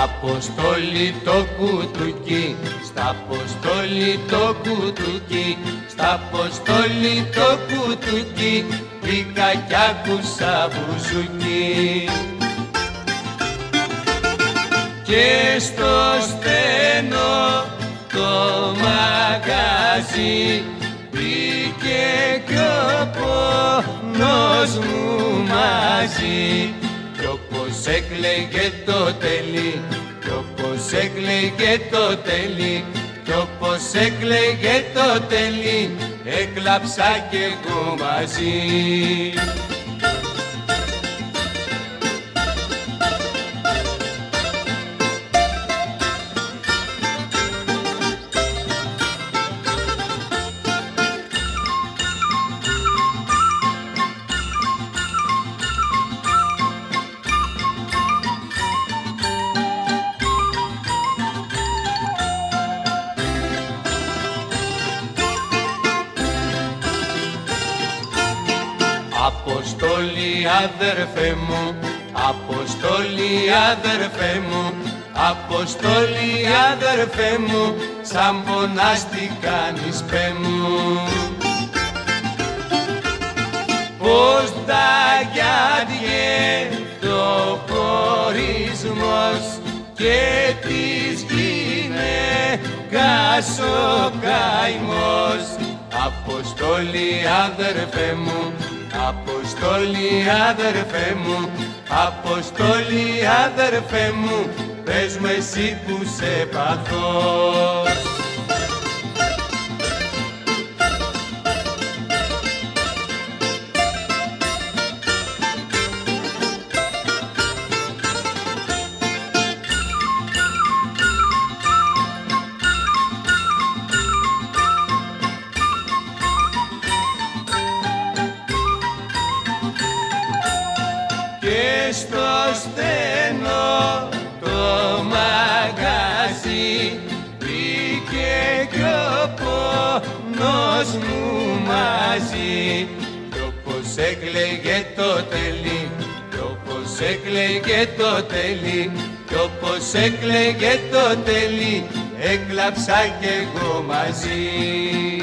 Αποστόλη το κουτουκί, στα Αποστόλη το κουτουκί, στα Αποστόλη το κουτουκί, μπήκα κι άκουσα μπουζουκί. Και στο στένο το μαγαζί μπήκε κι ο πόνος μου μαζί. Κι όπως έκλαιγε το τελί, κι όπως έκλαιγε το τελί, κι όπως έκλαιγε το τελί, έκλαψα κι εγώ μαζί. Αποστόλη αδερφέ μου, Αποστόλη αδερφέ μου, Αποστόλη αδερφέ μου, σαν πονάς τι κάνεις πέ μου. Πώς τα γιάντιε το χωρισμός και της γυναίκας ο καημός. Αποστόλη αδερφέ μου, Αποστόλη αδερφέ μου, Αποστόλη αδερφέ μου, πες μου εσύ που σε παθώ. Και στο στενό το μαγαζί μπήκε κι ο πόνος μου μαζί. Κι όπως έκλαιγε το τελί, κι όπως έκλαιγε το τελί, κι όπως έκλαιγε το τελί, έκλαψα κι εγώ μαζί.